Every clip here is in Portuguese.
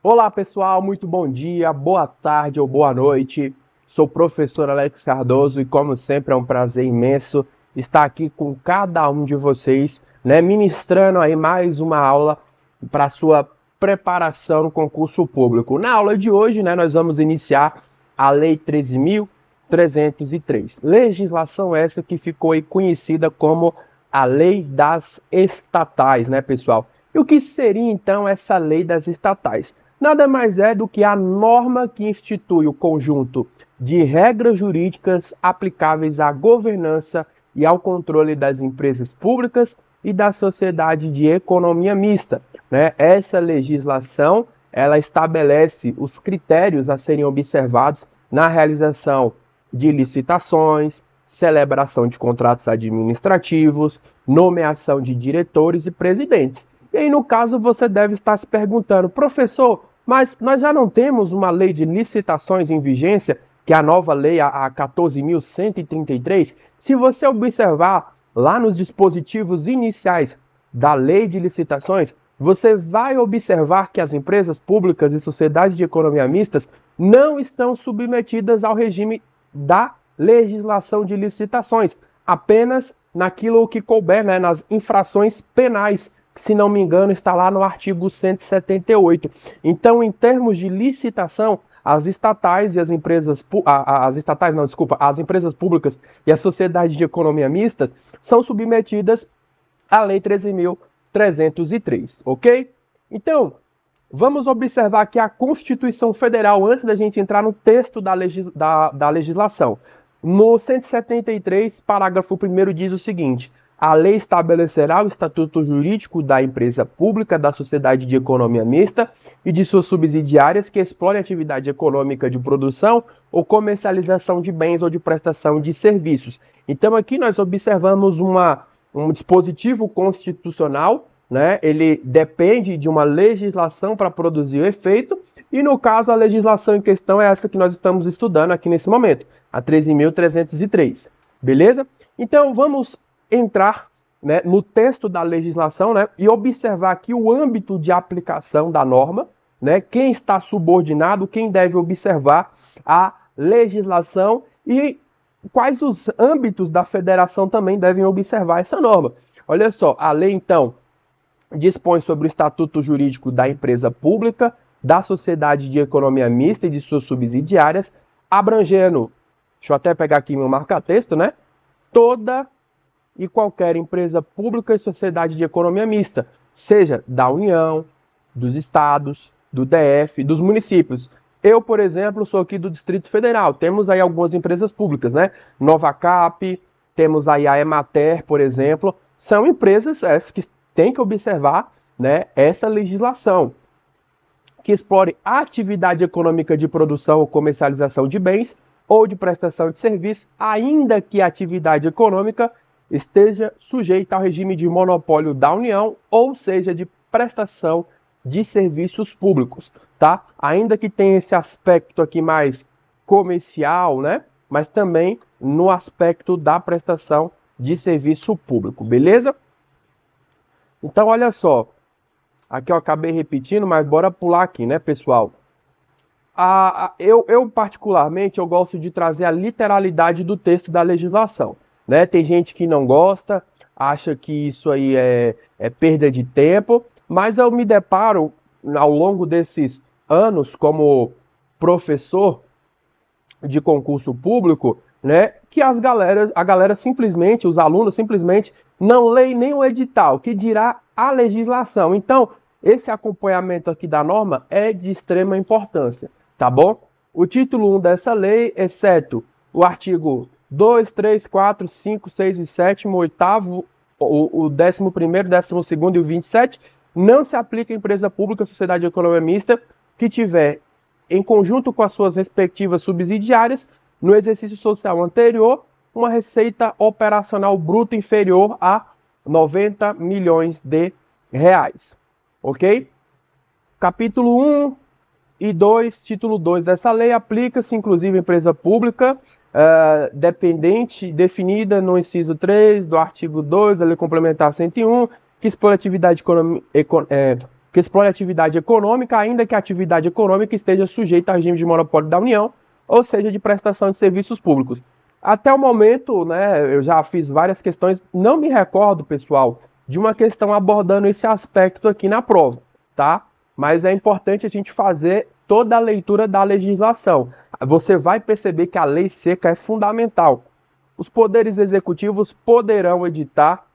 Olá pessoal, muito bom dia, boa tarde ou boa noite. Sou o professor Alex Cardoso e como sempre é um prazer imenso estar aqui com cada um de vocês, né, ministrando aí mais uma aula para a sua preparação no concurso público. Na aula de hoje, né, nós vamos iniciar a Lei 13.303. Legislação essa que ficou aí conhecida como a Lei das Estatais, né, pessoal? E o que seria então essa Lei das Estatais? Nada mais é do que a norma que institui o conjunto de regras jurídicas aplicáveis à governança e ao controle das empresas públicas e da sociedade de economia mista, né? Essa legislação, ela estabelece os critérios a serem observados na realização de licitações, celebração de contratos administrativos, nomeação de diretores e presidentes. E aí, no caso, você deve estar se perguntando, professor, mas nós já não temos uma lei de licitações em vigência, que é a nova lei, a 14.133? Se você observar lá nos dispositivos iniciais da lei de licitações, você vai observar que as empresas públicas e sociedades de economia mistas não estão submetidas ao regime da legislação de licitações, apenas naquilo que couber, né, nas infrações penais, que, se não me engano, está lá no artigo 178. Então, em termos de licitação, as estatais e as empresas, as empresas públicas e a sociedade de economia mista são submetidas à Lei 13.303, ok? Então, vamos observar aqui a Constituição Federal antes da gente entrar no texto da legislação. No 173, parágrafo 1º, diz o seguinte: a lei estabelecerá o estatuto jurídico da empresa pública, da sociedade de economia mista e de suas subsidiárias que explorem atividade econômica de produção ou comercialização de bens ou de prestação de serviços. Então aqui nós observamos um dispositivo constitucional, né? Ele depende de uma legislação para produzir o efeito, e no caso a legislação em questão é essa que nós estamos estudando aqui nesse momento, a 13.303, beleza? Então vamos entrar, né, no texto da legislação, né, e observar aqui o âmbito de aplicação da norma, né, quem está subordinado, quem deve observar a legislação e quais os âmbitos da federação também devem observar essa norma. Olha só, a lei então dispõe sobre o estatuto jurídico da empresa pública, da sociedade de economia mista e de suas subsidiárias, abrangendo, deixa eu até pegar aqui meu marca-texto, né, toda e qualquer empresa pública e sociedade de economia mista, seja da União, dos estados, do DF, dos municípios. Eu, por exemplo, sou aqui do Distrito Federal. Temos aí algumas empresas públicas, né? Novacap, temos aí a Emater, por exemplo. São empresas essas que têm que observar, né, essa legislação, que explore a atividade econômica de produção ou comercialização de bens ou de prestação de serviços, ainda que a atividade econômica esteja sujeita ao regime de monopólio da União, ou seja, de prestação de serviços públicos, tá? Ainda que tenha esse aspecto aqui mais comercial, né? Mas também no aspecto da prestação de serviço público, beleza? Então, olha só. Aqui eu acabei repetindo, mas bora pular aqui, né, pessoal? Eu particularmente, eu gosto de trazer a literalidade do texto da legislação. Né? Tem gente que não gosta, acha que isso aí é perda de tempo, mas eu me deparo ao longo desses anos como professor de concurso público, né, que a galera simplesmente, os alunos simplesmente não leem nem o edital, que dirá a legislação. Então, esse acompanhamento aqui da norma é de extrema importância, tá bom? O título 1 dessa lei, exceto o artigo 2, 3, 4, 5, 6 e 7, o 8º, o 11º, 12º e o 27, não se aplica à empresa pública, sociedade de economia mista, que tiver, em conjunto com as suas respectivas subsidiárias, no exercício social anterior, uma receita operacional bruta inferior a 90 milhões de reais. Ok? Capítulo 1 e 2, título 2 dessa lei, aplica-se inclusive à empresa pública, dependente, definida no inciso 3 do artigo 2 da Lei Complementar 101, que expõe atividade que explore atividade econômica, ainda que a atividade econômica esteja sujeita ao regime de monopólio da União, ou seja, de prestação de serviços públicos. Até o momento, né, eu já fiz várias questões, não me recordo, pessoal, de uma questão abordando esse aspecto aqui na prova, tá? Mas é importante a gente fazer toda a leitura da legislação. Você vai perceber que a lei seca é fundamental. Os poderes executivos poderão editar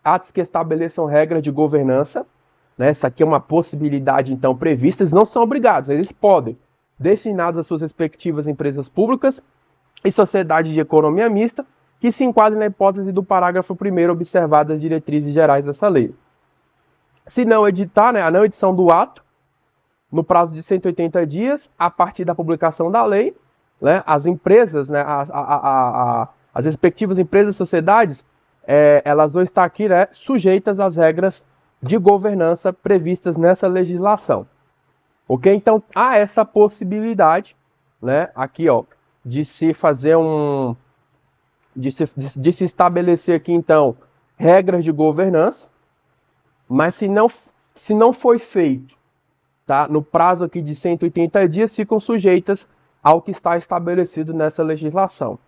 atos que estabeleçam regras de governança, né? Essa aqui é uma possibilidade, então, prevista. Eles não são obrigados, eles podem, destinados às suas respectivas empresas públicas e sociedades de economia mista, que se enquadrem na hipótese do parágrafo 1º observadas as diretrizes gerais dessa lei. Se não editar, né, a não edição do ato, no prazo de 180 dias, a partir da publicação da lei, né, as empresas, né, as respectivas empresas e sociedades, elas vão estar aqui, né, sujeitas às regras de governança previstas nessa legislação. Ok? Então, há essa possibilidade, né, aqui, ó, de se fazer de se estabelecer aqui, então, regras de governança, mas se não foi feito, tá, no prazo aqui de 180 dias, ficam sujeitas ao que está estabelecido nessa legislação.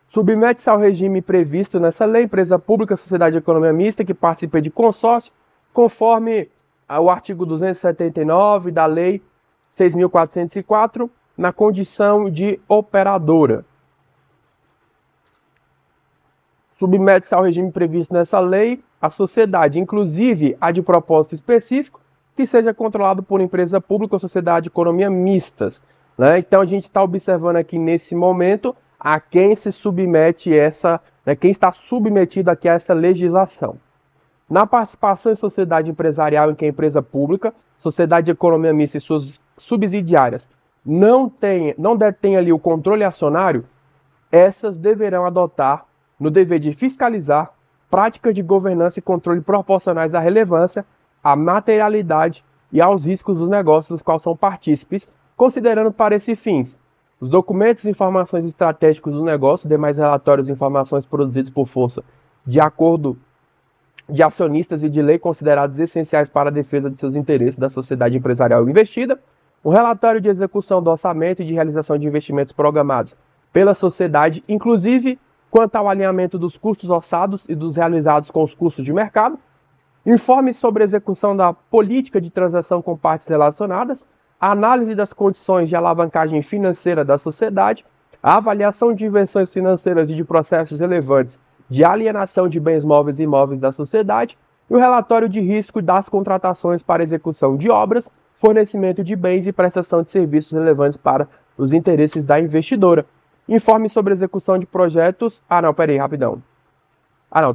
Submete-se ao regime previsto nessa lei, empresa pública, sociedade de economia mista, que participe de consórcio, conforme o artigo 279 da lei 6.404, na condição de operadora. Submete-se ao regime previsto nessa lei a sociedade, inclusive a de propósito específico, que seja controlado por empresa pública ou sociedade de economia mistas, né? Então a gente está observando aqui nesse momento a quem se submete quem está submetido aqui a essa legislação. Na participação em sociedade empresarial em que a empresa pública, sociedade de economia mista e suas subsidiárias não detém ali o controle acionário, essas deverão adotar, no dever de fiscalizar, práticas de governança e controle proporcionais à relevância, à materialidade e aos riscos dos negócios dos quais são partícipes, considerando para esses fins os documentos e informações estratégicos do negócio, demais relatórios e informações produzidos por força de acordo de acionistas e de lei considerados essenciais para a defesa de seus interesses da sociedade empresarial investida, o relatório de execução do orçamento e de realização de investimentos programados pela sociedade, inclusive quanto ao alinhamento dos custos orçados e dos realizados com os custos de mercado, informe sobre a execução da política de transação com partes relacionadas, a análise das condições de alavancagem financeira da sociedade, a avaliação de invenções financeiras e de processos relevantes de alienação de bens móveis e imóveis da sociedade, e o relatório de risco das contratações para execução de obras, fornecimento de bens e prestação de serviços relevantes para os interesses da investidora. Informe sobre a execução de projetos...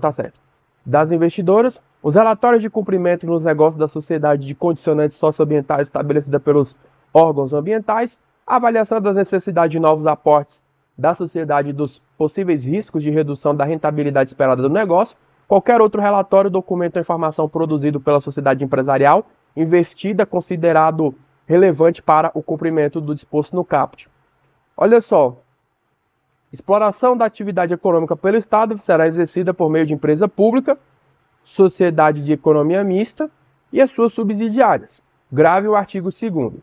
tá certo. Das investidoras, os relatórios de cumprimento nos negócios da sociedade de condicionantes socioambientais estabelecidas pelos órgãos ambientais, a avaliação das necessidades de novos aportes da sociedade e dos possíveis riscos de redução da rentabilidade esperada do negócio, qualquer outro relatório, documento ou informação produzido pela sociedade empresarial investida considerado relevante para o cumprimento do disposto no caput. Olha só, exploração da atividade econômica pelo Estado será exercida por meio de empresa pública, sociedade de economia mista e as suas subsidiárias. Grave o artigo 2º,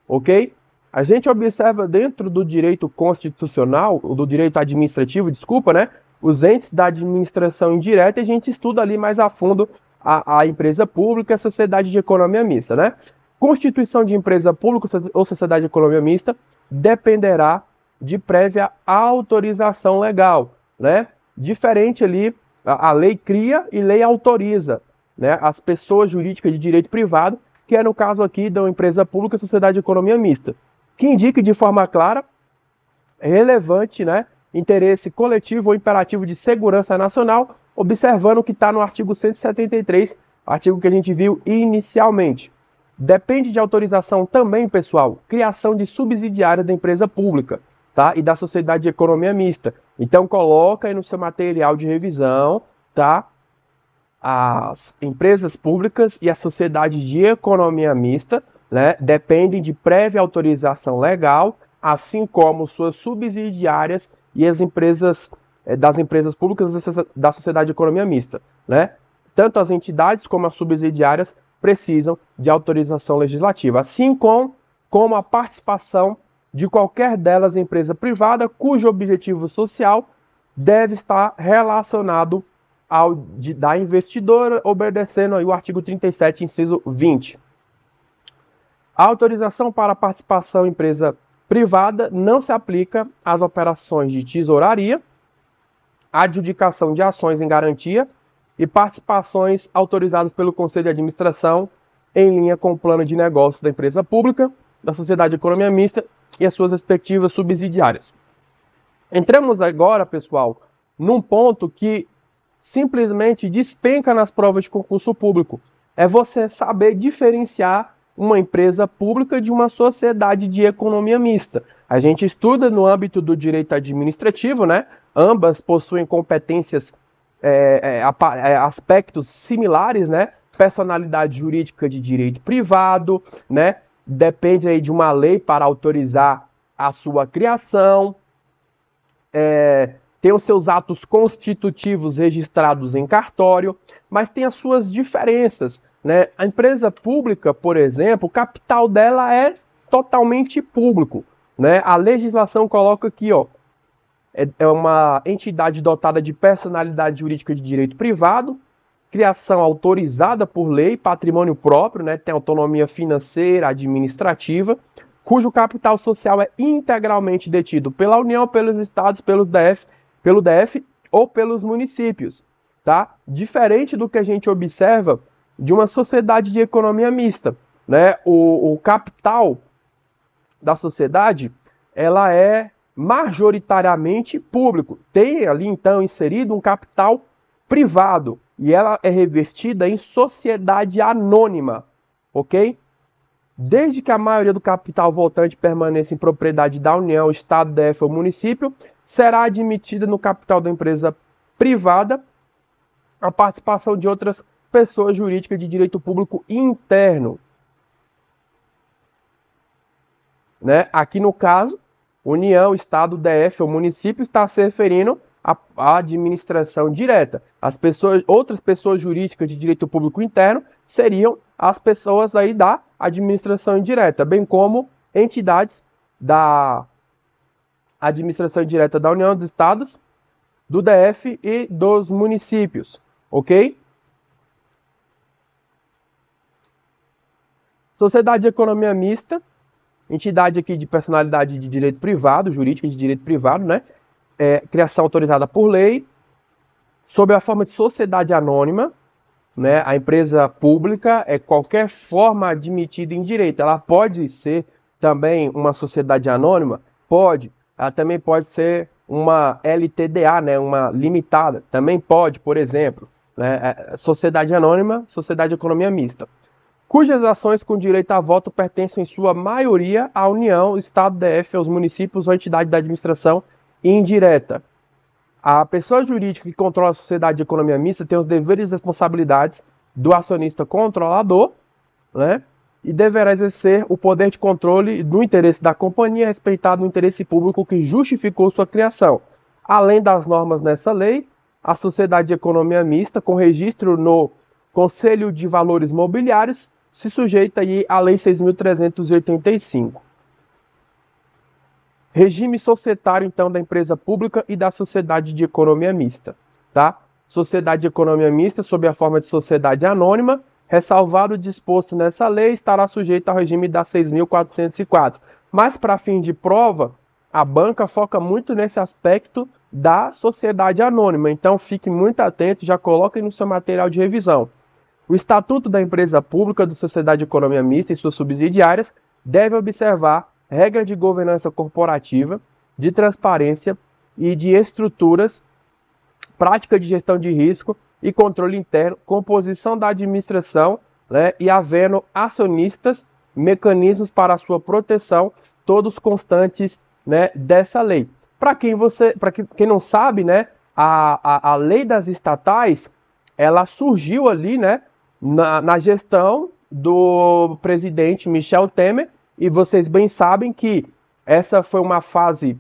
ok? A gente observa dentro do direito constitucional, do direito administrativo, né? Os entes da administração indireta, e a gente estuda ali mais a fundo a empresa pública e a sociedade de economia mista, né? Constituição de empresa pública ou sociedade de economia mista dependerá de prévia autorização legal, né? Diferente ali, a lei cria e lei autoriza, né, as pessoas jurídicas de direito privado, que é no caso aqui da empresa pública e sociedade de economia mista, que indique de forma clara, relevante, né, interesse coletivo ou imperativo de segurança nacional, observando o que está no artigo 173, artigo que a gente viu inicialmente. Depende de autorização também, pessoal, criação de subsidiária da empresa pública, tá? E da sociedade de economia mista. Então coloca aí no seu material de revisão, tá? As empresas públicas e a sociedade de economia mista, né, dependem de prévia autorização legal, assim como suas subsidiárias e as empresas das empresas públicas da sociedade de economia mista, né? Tanto as entidades como as subsidiárias precisam de autorização legislativa, assim como a participação de qualquer delas em empresa privada cujo objetivo social deve estar relacionado ao da investidora, obedecendo aí o artigo 37, inciso 20. A autorização para participação em empresa privada não se aplica às operações de tesouraria, adjudicação de ações em garantia e participações autorizadas pelo Conselho de Administração em linha com o plano de negócios da empresa pública, da sociedade de economia mista e as suas respectivas subsidiárias. Entramos agora, pessoal, num ponto que simplesmente despenca nas provas de concurso público. É você saber diferenciar uma empresa pública de uma sociedade de economia mista. A gente estuda no âmbito do direito administrativo, né? Ambas possuem competências, aspectos similares, né? Personalidade jurídica de direito privado, né? Depende aí de uma lei para autorizar a sua criação, tem os seus atos constitutivos registrados em cartório, mas tem as suas diferenças, né? A empresa pública, por exemplo, o capital dela é totalmente público, né? A legislação coloca aqui, ó, é uma entidade dotada de personalidade jurídica de direito privado, criação autorizada por lei, patrimônio próprio, né? Tem autonomia financeira, administrativa, cujo capital social é integralmente detido pela União, pelos estados, pelo DF ou pelos municípios, tá? Diferente do que a gente observa de uma sociedade de economia mista, né? O capital da sociedade, ela é majoritariamente público. Tem ali, então, inserido um capital privado e ela é revestida em sociedade anônima, ok? Desde que a maioria do capital voltante permaneça em propriedade da União, Estado, DF ou município, será admitida no capital da empresa privada a participação de outras pessoas jurídicas de direito público interno. Né? Aqui no caso, União, Estado, DF ou município está se referindo à administração direta. Outras pessoas jurídicas de direito público interno seriam as pessoas aí da administração indireta, bem como entidades da administração indireta da União, dos Estados, do DF e dos municípios, ok? Sociedade de economia mista, entidade aqui de personalidade de direito privado, jurídica de direito privado, né? Criação autorizada por lei, sob a forma de sociedade anônima, né? A empresa pública é qualquer forma admitida em direito. Ela pode ser também uma sociedade anônima? Pode. Ela também pode ser uma LTDA, né? Uma limitada. Também pode, por exemplo. Né? Sociedade anônima, sociedade de economia mista. Cujas ações com direito a voto pertencem em sua maioria à União, Estado, DF, aos municípios ou entidade da administração indireta. A pessoa jurídica que controla a sociedade de economia mista tem os deveres e responsabilidades do acionista controlador, né? E deverá exercer o poder de controle do interesse da companhia, respeitado no interesse público que justificou sua criação. Além das normas nessa lei, a sociedade de economia mista, com registro no Conselho de Valores Mobiliários, se sujeita aí à Lei 6.385. Regime societário, então, da empresa pública e da sociedade de economia mista, tá? Sociedade de economia mista, sob a forma de sociedade anônima, ressalvado o disposto nessa lei, estará sujeita ao regime da 6.404. Mas, para fim de prova, a banca foca muito nesse aspecto da sociedade anônima. Então, fique muito atento, já coloque no seu material de revisão. O Estatuto da Empresa Pública da Sociedade de Economia Mista e suas subsidiárias deve observar regra de governança corporativa, de transparência e de estruturas, prática de gestão de risco e controle interno, composição da administração, né, e havendo acionistas, mecanismos para a sua proteção, todos constantes, né, dessa lei. Para quem não sabe, né, a lei das estatais, ela surgiu ali, né, na gestão do presidente Michel Temer, e vocês bem sabem que essa foi uma fase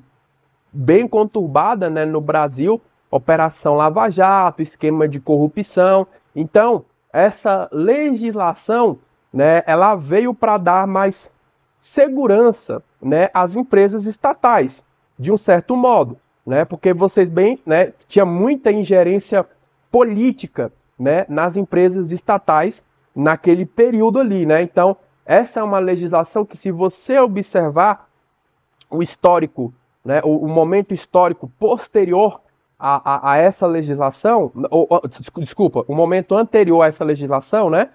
bem conturbada, né, no Brasil, Operação Lava Jato, esquema de corrupção. Então, essa legislação, né, ela veio para dar mais segurança, né, às empresas estatais, de um certo modo, né, porque vocês bem, né, tinha muita ingerência política, né, nas empresas estatais naquele período ali, né? Então, essa é uma legislação que, se você observar o histórico, né, o momento histórico posterior a essa legislação, desculpa, o momento anterior a essa legislação, né,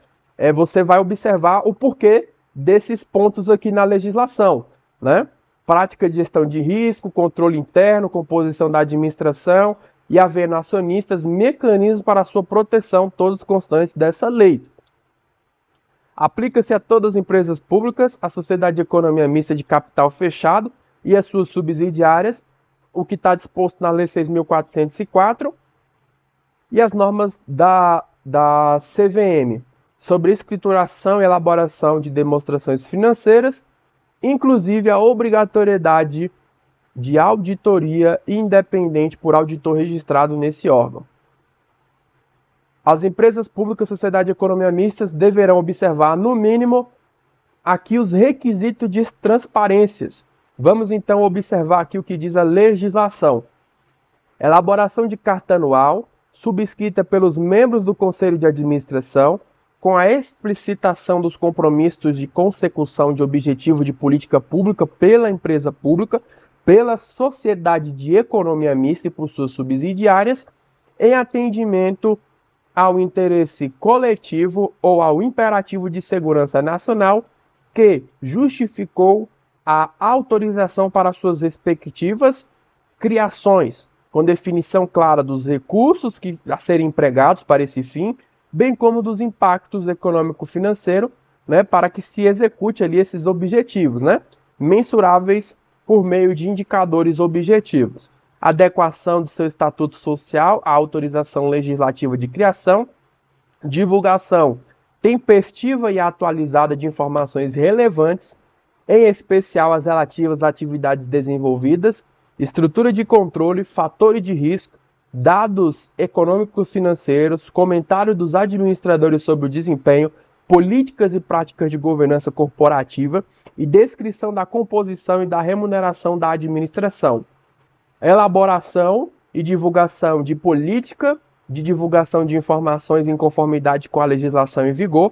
você vai observar o porquê desses pontos aqui na legislação, né? Prática de gestão de risco, controle interno, composição da administração e haver acionistas, mecanismos para a sua proteção, todos constantes dessa lei. Aplica-se a todas as empresas públicas, a sociedade de economia mista de capital fechado e as suas subsidiárias, o que está disposto na Lei 6.404 e as normas da CVM sobre escrituração e elaboração de demonstrações financeiras, inclusive a obrigatoriedade de auditoria independente por auditor registrado nesse órgão. As empresas públicas, sociedade de economia mistas deverão observar, no mínimo, aqui os requisitos de transparências. Vamos então observar aqui o que diz a legislação. Elaboração de carta anual, subscrita pelos membros do Conselho de Administração, com a explicitação dos compromissos de consecução de objetivo de política pública pela empresa pública, pela sociedade de economia mista e por suas subsidiárias, em atendimento ao interesse coletivo ou ao imperativo de segurança nacional que justificou a autorização para suas respectivas criações, com definição clara dos recursos a serem empregados para esse fim, bem como dos impactos econômico-financeiro, né, para que se execute ali esses objetivos, né, mensuráveis por meio de indicadores objetivos. Adequação do seu estatuto social à autorização legislativa de criação, divulgação tempestiva e atualizada de informações relevantes, em especial as relativas às atividades desenvolvidas, estrutura de controle, fatores de risco, dados econômicos financeiros, comentário dos administradores sobre o desempenho, políticas e práticas de governança corporativa e descrição da composição e da remuneração da administração. Elaboração e divulgação de política de divulgação de informações em conformidade com a legislação em vigor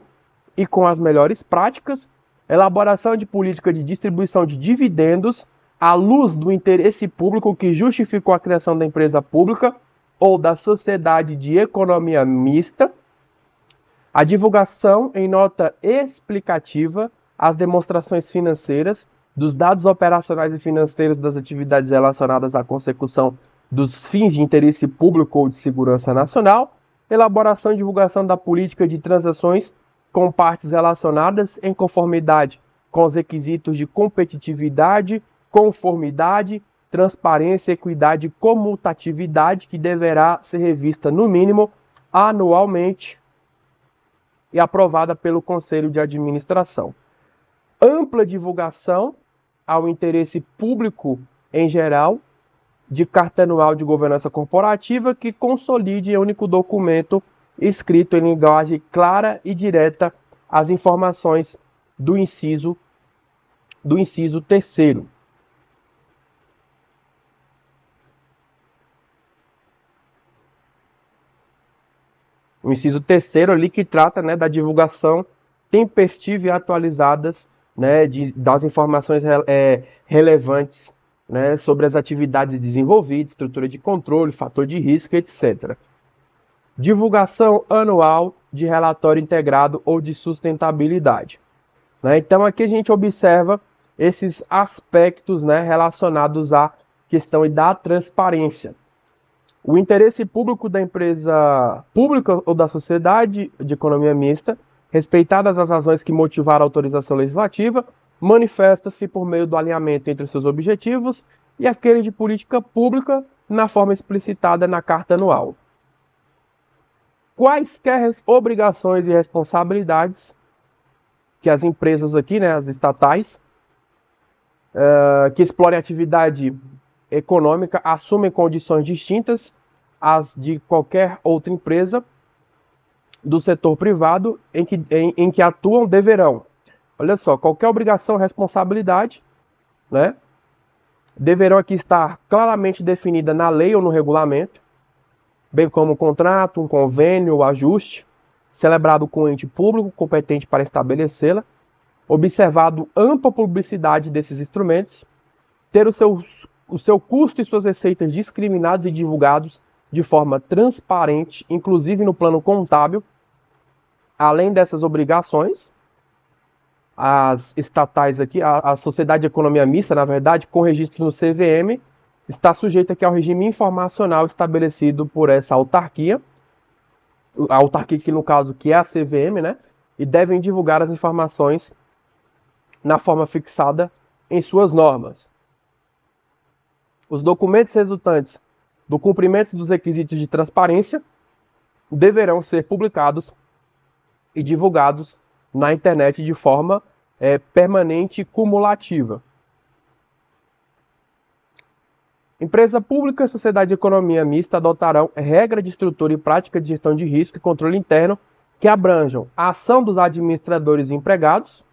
e com as melhores práticas, elaboração de política de distribuição de dividendos à luz do interesse público que justificou a criação da empresa pública ou da sociedade de economia mista, a divulgação em nota explicativa as demonstrações financeiras dos dados operacionais e financeiros das atividades relacionadas à consecução dos fins de interesse público ou de segurança nacional, elaboração e divulgação da política de transações com partes relacionadas em conformidade com os requisitos de competitividade, conformidade, transparência, equidade e comutatividade, que deverá ser revista no mínimo anualmente e aprovada pelo Conselho de Administração. Ampla divulgação ao interesse público em geral de carta anual de governança corporativa que consolide em único documento escrito em linguagem clara e direta as informações do inciso terceiro. O inciso terceiro ali que trata, né, da divulgação tempestiva e atualizadas, né, das informações relevantes, né, sobre as atividades desenvolvidas, estrutura de controle, fator de risco, etc. Divulgação anual de relatório integrado ou de sustentabilidade. Né? Então aqui a gente observa esses aspectos, né, relacionados à questão da transparência. O interesse público da empresa pública ou da sociedade de economia mista, respeitadas as razões que motivaram a autorização legislativa, manifesta-se por meio do alinhamento entre seus objetivos e aquele de política pública na forma explicitada na Carta Anual. Quaisquer obrigações e responsabilidades que as empresas aqui, né, as estatais, que explorem atividade econômica, assumem condições distintas às de qualquer outra empresa, do setor privado em que atuam deverão, olha só, qualquer obrigação ou responsabilidade, né, deverão aqui estar claramente definida na lei ou no regulamento, bem como um contrato, um convênio ou ajuste, celebrado com o ente público competente para estabelecê-la, observado ampla publicidade desses instrumentos, ter o seu custo e suas receitas discriminados e divulgados de forma transparente, inclusive no plano contábil. Além dessas obrigações, as estatais aqui, a Sociedade de Economia Mista, na verdade, com registro no CVM, está sujeita aqui ao regime informacional estabelecido por essa autarquia, a autarquia que no caso que é a CVM, né? E devem divulgar as informações na forma fixada em suas normas. Os documentos resultantes do cumprimento dos requisitos de transparência deverão ser publicados e divulgados na internet de forma permanente e cumulativa. Empresa pública e sociedade de economia mista adotarão regra de estrutura e prática de gestão de risco e controle interno que abranjam a ação dos administradores e empregados,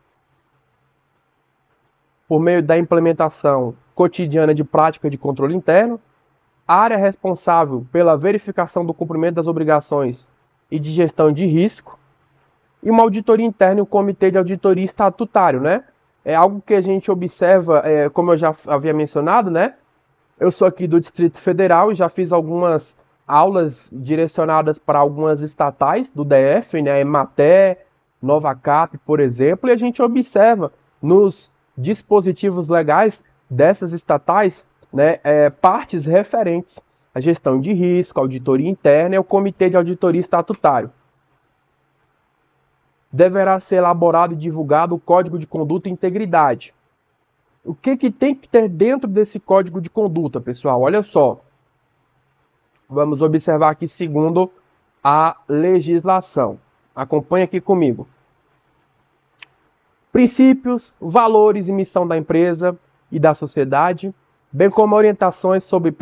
por meio da implementação cotidiana de prática de controle interno, a área responsável pela verificação do cumprimento das obrigações e de gestão de risco, e uma auditoria interna e um comitê de auditoria estatutário, né? É algo que a gente observa, como eu já havia mencionado, né? Eu sou aqui do Distrito Federal e já fiz algumas aulas direcionadas para algumas estatais do DF, né? Ematé, Novacap, por exemplo, e a gente observa nos dispositivos legais dessas estatais, né, partes referentes à gestão de risco, auditoria interna e ao comitê de auditoria estatutário. Deverá ser elaborado e divulgado o Código de Conduta e Integridade. O que tem que ter dentro desse Código de Conduta, pessoal? Olha só. Vamos observar aqui segundo a legislação. Acompanhe aqui comigo. Princípios, valores e missão da empresa e da sociedade, bem como orientações sobre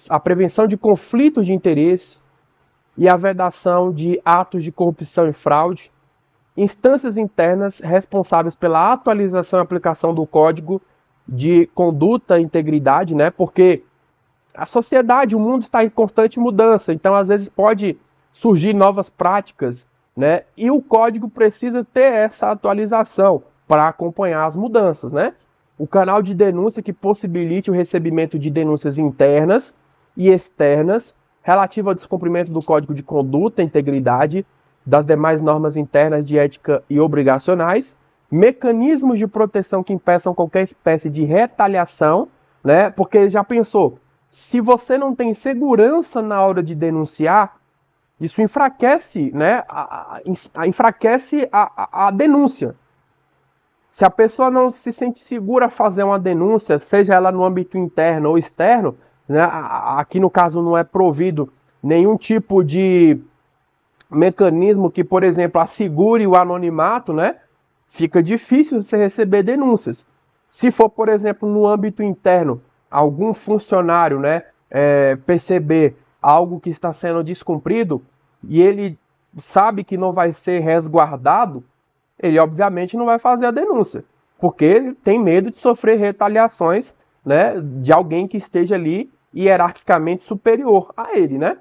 a prevenção de conflitos de interesse e a vedação de atos de corrupção e fraude, instâncias internas responsáveis pela atualização e aplicação do Código de Conduta e Integridade, né? Porque a sociedade, o mundo está em constante mudança, então às vezes pode surgir novas práticas, né? E o código precisa ter essa atualização para acompanhar as mudanças, né? O canal de denúncia que possibilite o recebimento de denúncias internas e externas relativa ao descumprimento do Código de Conduta e Integridade, das demais normas internas de ética e obrigacionais, mecanismos de proteção que impeçam qualquer espécie de retaliação, né? Porque já pensou, se você não tem segurança na hora de denunciar, isso enfraquece, né? Enfraquece a denúncia. Se a pessoa não se sente segura a fazer uma denúncia, seja ela no âmbito interno ou externo, né? Aqui no caso não é provido nenhum tipo de mecanismo que, por exemplo, assegure o anonimato, né? Fica difícil você receber denúncias. Se for, por exemplo, no âmbito interno, algum funcionário, né, perceber algo que está sendo descumprido e ele sabe que não vai ser resguardado, ele obviamente não vai fazer a denúncia, porque ele tem medo de sofrer retaliações, né, de alguém que esteja ali hierarquicamente superior a ele, né?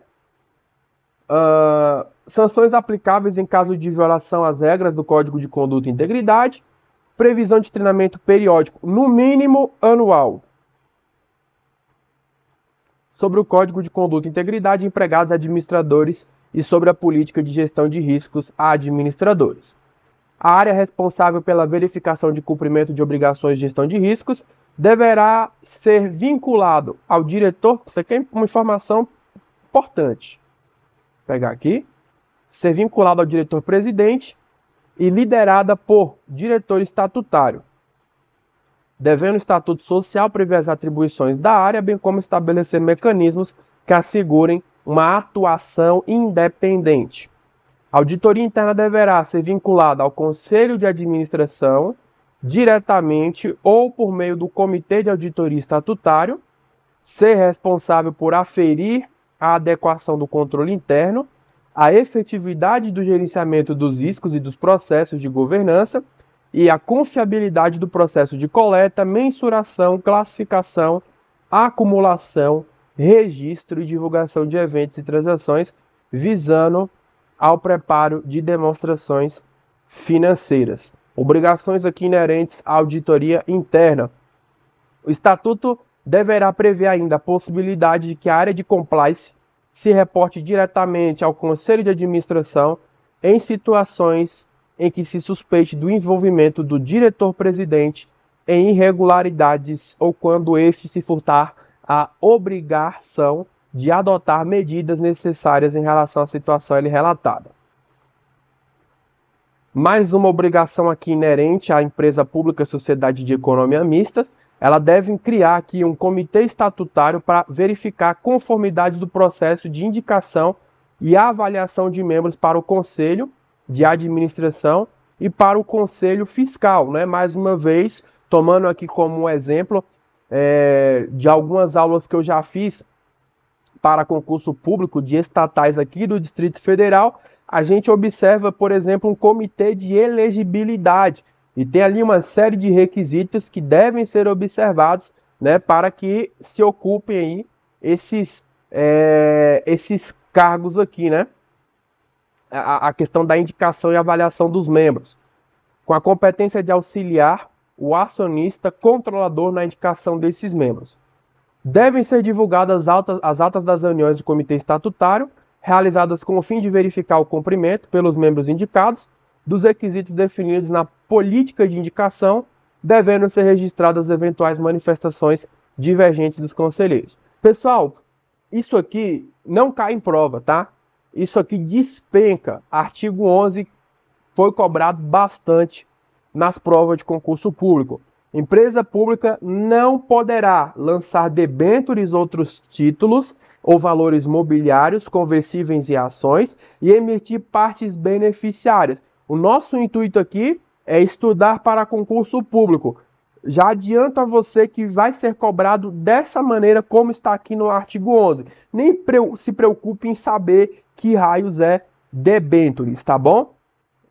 Sanções aplicáveis em caso de violação às regras do Código de Conduta e Integridade, previsão de treinamento periódico, no mínimo anual, sobre o Código de Conduta e Integridade, empregados administradores e sobre a política de gestão de riscos a administradores. A área responsável pela verificação de cumprimento de obrigações de gestão de riscos deverá ser vinculado ao diretor, isso aqui é uma informação importante, vou pegar aqui, ser vinculado ao diretor-presidente e liderada por diretor estatutário, devendo o estatuto social prever as atribuições da área, bem como estabelecer mecanismos que assegurem uma atuação independente. A auditoria interna deverá ser vinculada ao Conselho de Administração, diretamente ou por meio do Comitê de Auditoria Estatutário, ser responsável por aferir a adequação do controle interno a efetividade do gerenciamento dos riscos e dos processos de governança e a confiabilidade do processo de coleta, mensuração, classificação, acumulação, registro e divulgação de eventos e transações, visando ao preparo de demonstrações financeiras. Obrigações aqui inerentes à auditoria interna. O Estatuto deverá prever ainda a possibilidade de que a área de compliance se reporte diretamente ao Conselho de Administração em situações em que se suspeite do envolvimento do diretor-presidente em irregularidades ou quando este se furtar à obrigação de adotar medidas necessárias em relação à situação ali relatada. Mais uma obrigação aqui inerente à empresa pública Sociedade de Economia Mista, ela deve criar aqui um comitê estatutário para verificar a conformidade do processo de indicação e avaliação de membros para o Conselho de Administração e para o Conselho Fiscal, né? Mais uma vez, tomando aqui como um exemplo de algumas aulas que eu já fiz para concurso público de estatais aqui do Distrito Federal, a gente observa, por exemplo, um comitê de elegibilidade. E tem ali uma série de requisitos que devem ser observados, né, para que se ocupem aí esses cargos aqui, né? A questão da indicação e avaliação dos membros. Com a competência de auxiliar o acionista controlador na indicação desses membros. Devem ser divulgadas as atas das reuniões do comitê estatutário, realizadas com o fim de verificar o cumprimento pelos membros indicados dos requisitos definidos na política de indicação, devendo ser registradas eventuais manifestações divergentes dos conselheiros. Pessoal, isso aqui não cai em prova, tá? Isso aqui despenca. Artigo 11 foi cobrado bastante nas provas de concurso público. Empresa pública não poderá lançar debêntures, outros títulos ou valores mobiliários, conversíveis e ações e emitir partes beneficiárias. O nosso intuito aqui é estudar para concurso público. Já adianto a você que vai ser cobrado dessa maneira como está aqui no artigo 11. Nem se preocupe em saber que raios é debêntures, tá bom?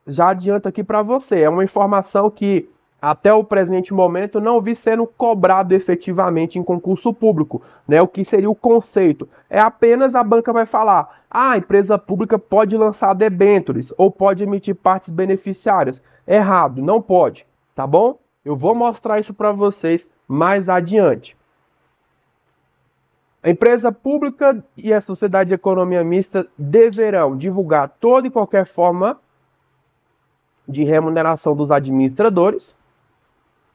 Já adianto aqui para você. É uma informação que até o presente momento não vi sendo cobrado efetivamente em concurso público, né? O que seria o conceito? É apenas a banca vai falar, a empresa pública pode lançar debêntures ou pode emitir partes beneficiárias. Errado, não pode, tá bom? Eu vou mostrar isso para vocês mais adiante. A empresa pública e a sociedade de economia mista deverão divulgar toda e qualquer forma de remuneração dos administradores,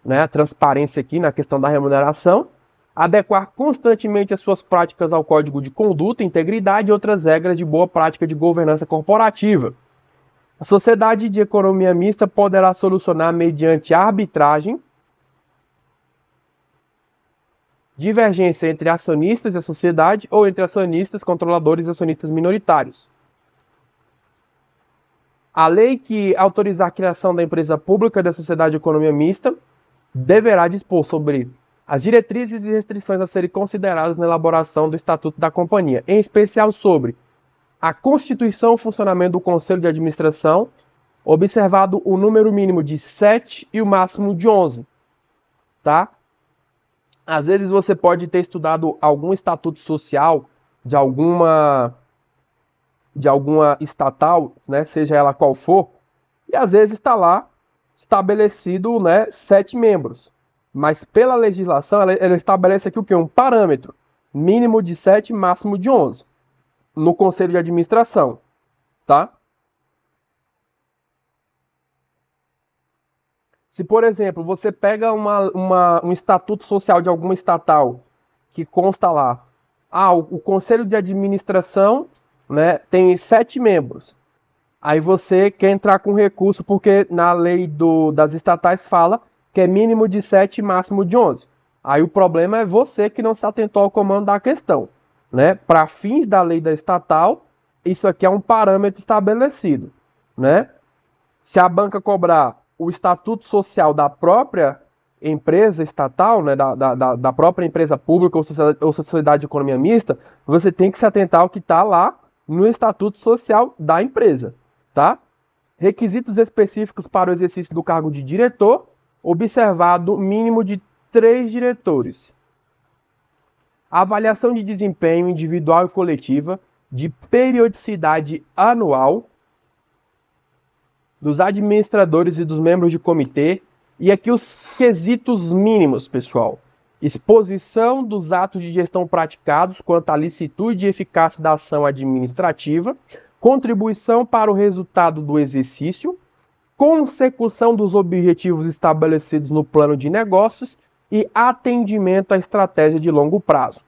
né, a transparência aqui na questão da remuneração, adequar constantemente as suas práticas ao código de conduta, integridade e outras regras de boa prática de governança corporativa. A sociedade de economia mista poderá solucionar mediante arbitragem divergência entre acionistas e a sociedade ou entre acionistas, controladores e acionistas minoritários. A lei que autorizar a criação da empresa pública da sociedade de economia mista deverá dispor sobre as diretrizes e restrições a serem consideradas na elaboração do Estatuto da Companhia, em especial sobre a constituição e funcionamento do Conselho de Administração, observado o número mínimo de 7 e o máximo de 11, tá? Às vezes você pode ter estudado algum estatuto social de alguma estatal, né, seja ela qual for, e às vezes está lá estabelecido, né, 7 membros. Mas pela legislação, ela estabelece aqui o quê? Um parâmetro. Mínimo de 7, máximo de 11. No Conselho de Administração. Tá? Se, por exemplo, você pega um estatuto social de alguma estatal que consta lá, o Conselho de Administração, né, tem 7 membros. Aí você quer entrar com recurso porque na lei das estatais fala que é mínimo de 7 e máximo de 11. Aí o problema é você que não se atentou ao comando da questão, né? Para fins da lei da estatal, isso aqui é um parâmetro estabelecido, né? Se a banca cobrar o estatuto social da própria empresa estatal, né, da própria empresa pública ou sociedade de economia mista, você tem que se atentar ao que está lá no estatuto social da empresa, tá? Requisitos específicos para o exercício do cargo de diretor, observado mínimo de 3 diretores. Avaliação de desempenho individual e coletiva de periodicidade anual dos administradores e dos membros de comitê. E aqui os quesitos mínimos, pessoal. Exposição dos atos de gestão praticados quanto à licitude e eficácia da ação administrativa, contribuição para o resultado do exercício, consecução dos objetivos estabelecidos no plano de negócios e atendimento à estratégia de longo prazo.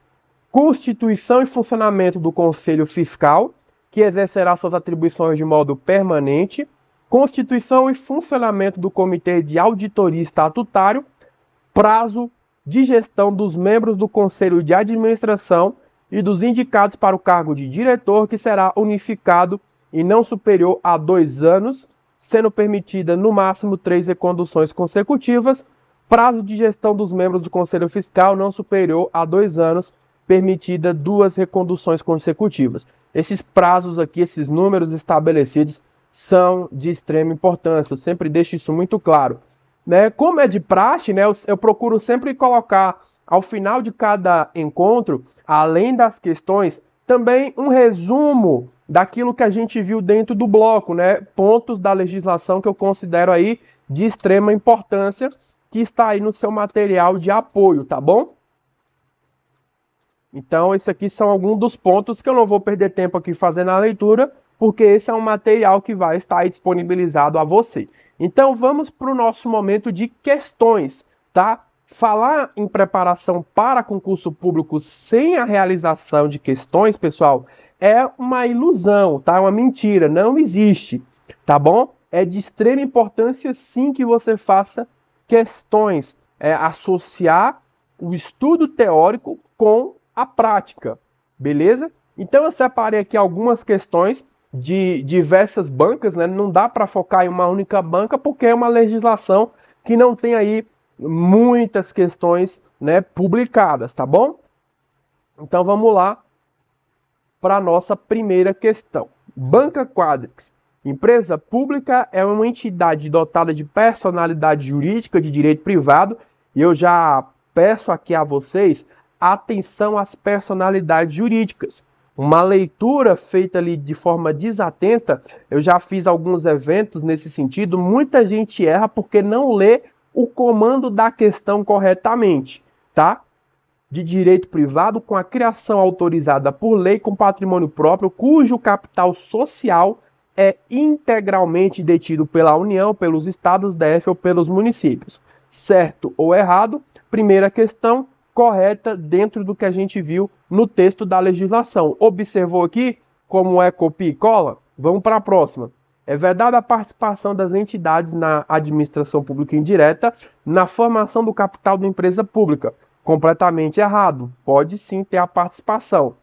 Constituição e funcionamento do Conselho Fiscal, que exercerá suas atribuições de modo permanente. Constituição e funcionamento do Comitê de Auditoria Estatutário. Prazo de gestão dos membros do Conselho de Administração e dos indicados para o cargo de diretor, que será unificado e não superior a 2 anos, sendo permitida no máximo 3 reconduções consecutivas. Prazo de gestão dos membros do Conselho Fiscal não superior a 2 anos, permitida 2 reconduções consecutivas. Esses prazos aqui, esses números estabelecidos, são de extrema importância. Eu sempre deixo isso muito claro. Né? Como é de praxe, né, eu procuro sempre colocar ao final de cada encontro, além das questões, também um resumo daquilo que a gente viu dentro do bloco, né? Pontos da legislação que eu considero aí de extrema importância, que está aí no seu material de apoio, tá bom? Então, esses aqui são alguns dos pontos que eu não vou perder tempo aqui fazendo a leitura, porque esse é um material que vai estar aí disponibilizado a você. Então, vamos para o nosso momento de questões, tá? Falar em preparação para concurso público sem a realização de questões, pessoal, é uma ilusão, tá? É uma mentira, não existe, tá bom? É de extrema importância, sim, que você faça questões, associar o estudo teórico com a prática, beleza? Então, eu separei aqui algumas questões de diversas bancas, né? Não dá para focar em uma única banca, porque é uma legislação que não tem aí muitas questões, né, publicadas, tá bom? Então vamos lá para a nossa primeira questão. Banca Quadrix. Empresa pública é uma entidade dotada de personalidade jurídica de direito privado, e eu já peço aqui a vocês atenção às personalidades jurídicas. Uma leitura feita ali de forma desatenta, eu já fiz alguns eventos nesse sentido, muita gente erra porque não lê o comando da questão corretamente, tá? De direito privado com a criação autorizada por lei com patrimônio próprio, cujo capital social é integralmente detido pela União, pelos estados, DF ou pelos municípios. Certo ou errado? Primeira questão, correta dentro do que a gente viu no texto da legislação. Observou aqui como é copia e cola? Vamos para a próxima. É vedada a participação das entidades na administração pública indireta na formação do capital da empresa pública. Completamente errado. Pode sim ter a participação.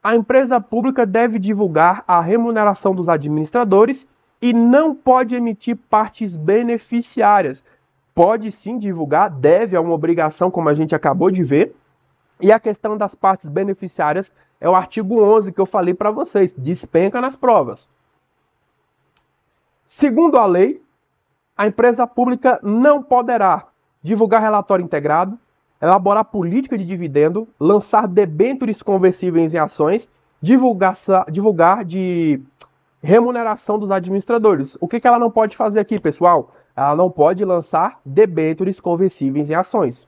A empresa pública deve divulgar a remuneração dos administradores e não pode emitir partes beneficiárias. Pode sim divulgar, deve, é uma obrigação, como a gente acabou de ver. E a questão das partes beneficiárias é o artigo 11 que eu falei para vocês. Despenca nas provas. Segundo a lei, a empresa pública não poderá divulgar relatório integrado, elaborar política de dividendo, lançar debêntures conversíveis em ações, divulgar de remuneração dos administradores. O que ela não pode fazer aqui, pessoal? Ela não pode lançar debêntures conversíveis em ações.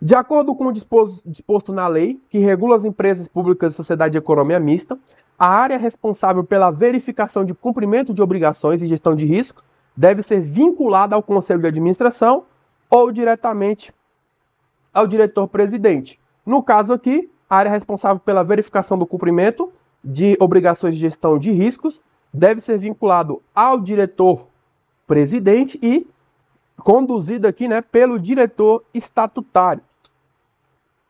De acordo com o disposto na lei, que regula as empresas públicas e sociedade de economia mista, a área responsável pela verificação de cumprimento de obrigações e gestão de risco deve ser vinculada ao Conselho de Administração ou diretamente ao diretor-presidente. No caso aqui, a área responsável pela verificação do cumprimento de obrigações de gestão de riscos deve ser vinculado ao diretor-presidente e conduzido aqui, né, pelo diretor estatutário.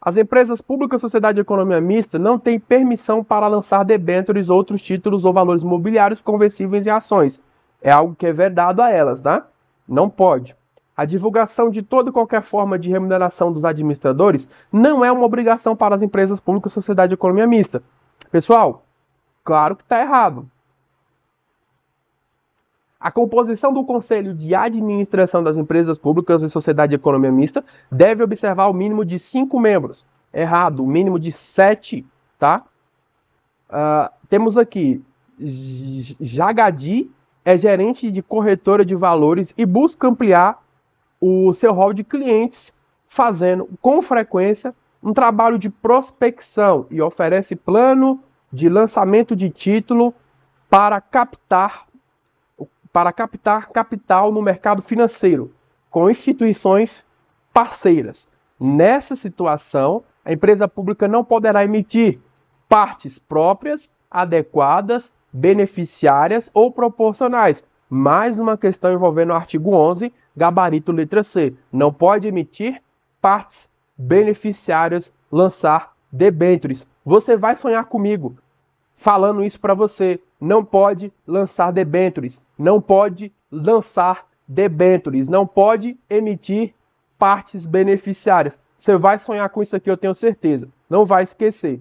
As empresas públicas, sociedade de economia mista, não têm permissão para lançar debêntures, outros títulos ou valores mobiliários conversíveis em ações. É algo que é vedado a elas, tá? Não pode. A divulgação de toda e qualquer forma de remuneração dos administradores não é uma obrigação para as empresas públicas, sociedade de economia mista. Pessoal, claro que está errado. A composição do Conselho de Administração das Empresas Públicas e Sociedade de Economia Mista deve observar o mínimo de 5 membros. Errado, o mínimo de 7, tá? Temos aqui, Jagadi é gerente de corretora de valores e busca ampliar o seu rol de clientes, fazendo com frequência um trabalho de prospecção e oferece plano de lançamento de título para captar capital no mercado financeiro, com instituições parceiras. Nessa situação, a empresa pública não poderá emitir partes próprias, adequadas, beneficiárias ou proporcionais. Mais uma questão envolvendo o artigo 11, gabarito letra C. Não pode emitir partes beneficiárias, lançar debêntures. Você vai sonhar comigo falando isso para você. Não pode lançar debêntures, não pode lançar debêntures, não pode emitir partes beneficiárias. Você vai sonhar com isso aqui, eu tenho certeza. Não vai esquecer.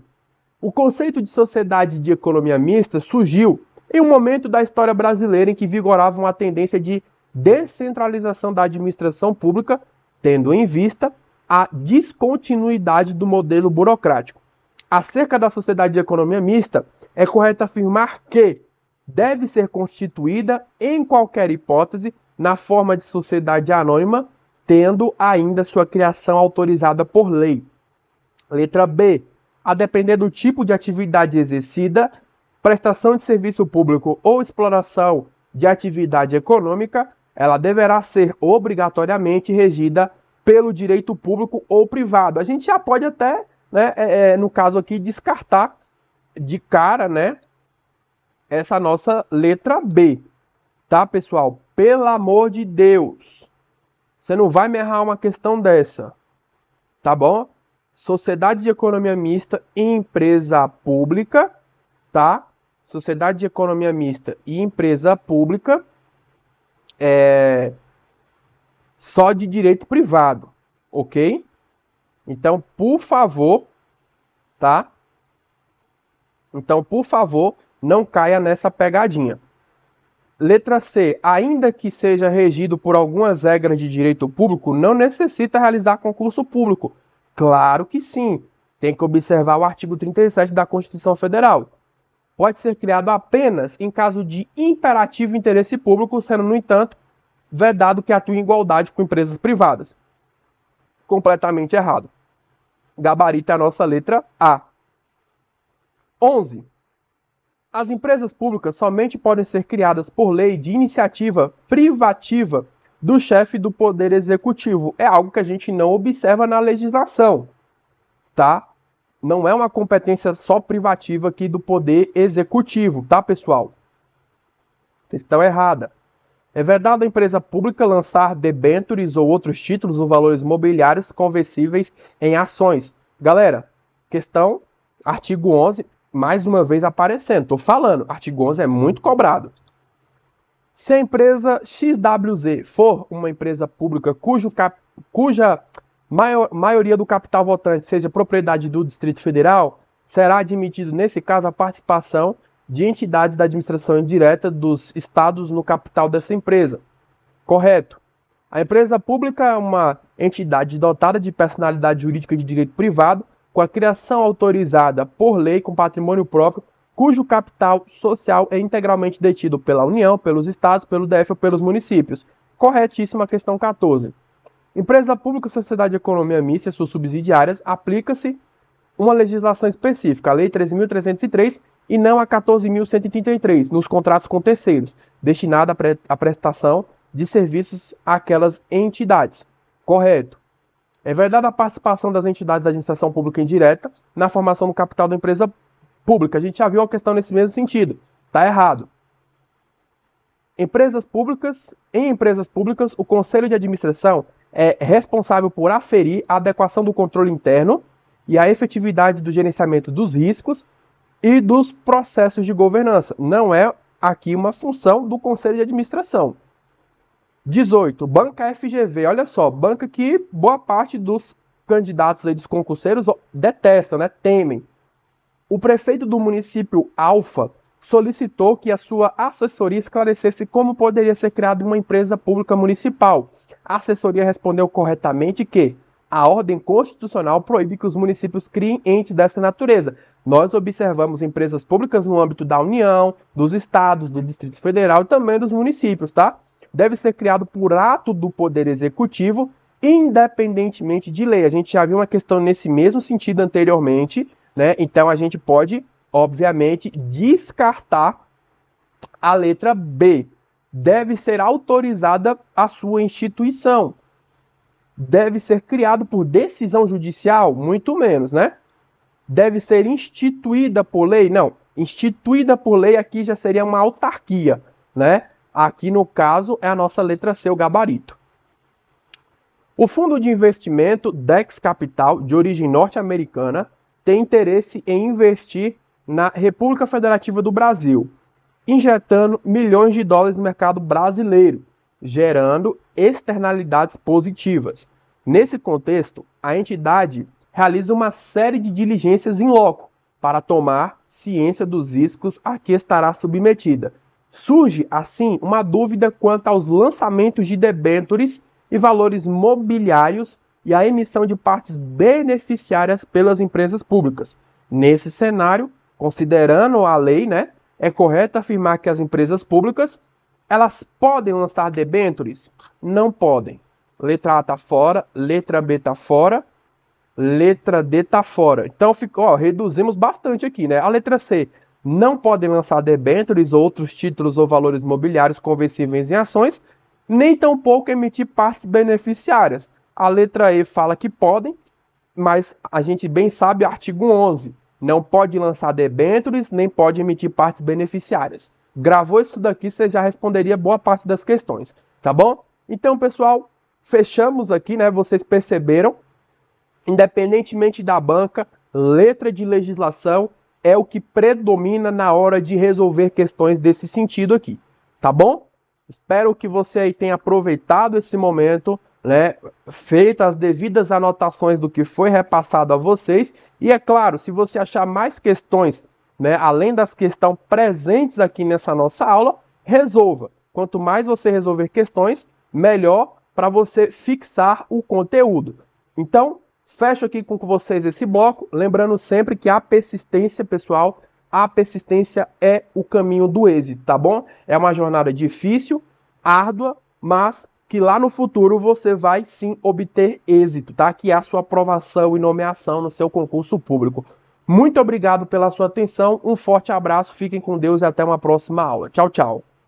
O conceito de sociedade de economia mista surgiu em um momento da história brasileira em que vigorava uma tendência de descentralização da administração pública, tendo em vista a descontinuidade do modelo burocrático. Acerca da sociedade de economia mista, é correto afirmar que deve ser constituída, em qualquer hipótese, na forma de sociedade anônima, tendo ainda sua criação autorizada por lei. Letra B. A depender do tipo de atividade exercida, prestação de serviço público ou exploração de atividade econômica, ela deverá ser obrigatoriamente regida pelo direito público ou privado. A gente já pode até, no caso aqui, descartar de cara, essa nossa letra B, tá, pessoal? Pelo amor de Deus, você não vai me errar uma questão dessa, tá bom? Sociedade de economia mista e empresa pública, tá? Sociedade de economia mista e empresa pública só de direito privado, ok? Então, por favor, tá? Então, por favor, não caia nessa pegadinha. Letra C. Ainda que seja regido por algumas regras de direito público, não necessita realizar concurso público. Claro que sim. Tem que observar o artigo 37 da Constituição Federal. Pode ser criado apenas em caso de imperativo interesse público, sendo, no entanto, vedado que atue em igualdade com empresas privadas. Completamente errado. Gabarito é a nossa letra A. 11. As empresas públicas somente podem ser criadas por lei de iniciativa privativa do chefe do Poder Executivo. É algo que a gente não observa na legislação, tá? Não é uma competência só privativa aqui do Poder Executivo, tá, pessoal? Questão errada. É vedado a empresa pública lançar debêntures ou outros títulos ou valores mobiliários conversíveis em ações. Galera, questão, artigo 11, mais uma vez aparecendo. Tô falando, artigo 11 é muito cobrado. Se a empresa XWZ for uma empresa pública cuja maioria do capital votante seja propriedade do Distrito Federal, será admitido, nesse caso, a participação de entidades da administração indireta dos estados no capital dessa empresa. Correto. A empresa pública é uma entidade dotada de personalidade jurídica de direito privado, com a criação autorizada por lei com patrimônio próprio, cujo capital social é integralmente detido pela União, pelos estados, pelo DF ou pelos municípios. Corretíssima questão 14. Empresa pública, sociedade de economia mista e suas subsidiárias, aplica-se uma legislação específica, a Lei 13.303 e não a 14.133, nos contratos com terceiros, destinada à prestação de serviços àquelas entidades. Correto. É verdade a participação das entidades da administração pública indireta na formação do capital da empresa pública. A gente já viu uma questão nesse mesmo sentido. Está errado. Em empresas públicas, o Conselho de Administração é responsável por aferir a adequação do controle interno e a efetividade do gerenciamento dos riscos e dos processos de governança. Não é aqui uma função do Conselho de Administração. 18. Banca FGV. Olha só, banca que boa parte dos candidatos aí, dos concurseiros detestam, temem. O prefeito do município Alfa solicitou que a sua assessoria esclarecesse como poderia ser criada uma empresa pública municipal. A assessoria respondeu corretamente que a ordem constitucional proíbe que os municípios criem entes dessa natureza. Nós observamos empresas públicas no âmbito da União, dos estados, do Distrito Federal e também dos municípios, tá? Deve ser criado por ato do Poder Executivo, independentemente de lei. A gente já viu uma questão nesse mesmo sentido anteriormente, né? Então a gente pode, obviamente, descartar a letra B. Deve ser autorizada a sua instituição. Deve ser criado por decisão judicial? Muito menos, né? Deve ser instituída por lei? Não. Instituída por lei aqui já seria uma autarquia, né? Aqui no caso é a nossa letra C, o gabarito. O fundo de investimento Dex Capital, de origem norte-americana, tem interesse em investir na República Federativa do Brasil, injetando milhões de dólares no mercado brasileiro, gerando externalidades positivas. Nesse contexto, a entidade realiza uma série de diligências in loco para tomar ciência dos riscos a que estará submetida. Surge, assim, uma dúvida quanto aos lançamentos de debêntures e valores mobiliários e a emissão de partes beneficiárias pelas empresas públicas. Nesse cenário, considerando a lei, né, é correto afirmar que as empresas públicas, elas podem lançar debêntures? Não podem. Letra A está fora, letra B está fora, letra D está fora. Então, reduzimos bastante aqui, né? A letra C, não podem lançar debêntures, outros títulos ou valores mobiliários conversíveis em ações, nem tampouco emitir partes beneficiárias. A letra E fala que podem, mas a gente bem sabe, artigo 11, não pode lançar debêntures, nem pode emitir partes beneficiárias. Gravou isso daqui, você já responderia boa parte das questões, tá bom? Então, pessoal, fechamos aqui, né? Vocês perceberam, independentemente da banca, letra de legislação é o que predomina na hora de resolver questões desse sentido aqui, tá bom? Espero que você aí tenha aproveitado esse momento, né, feito as devidas anotações do que foi repassado a vocês. E é claro, se você achar mais questões, né, além das que estão presentes aqui nessa nossa aula, resolva. Quanto mais você resolver questões, melhor para você fixar o conteúdo. Então, fecho aqui com vocês esse bloco, lembrando sempre que a persistência, pessoal, a persistência é o caminho do êxito, tá bom? É uma jornada difícil, árdua, mas que lá no futuro você vai sim obter êxito, tá? Que é a sua aprovação e nomeação no seu concurso público. Muito obrigado pela sua atenção, um forte abraço, fiquem com Deus e até uma próxima aula. Tchau, tchau.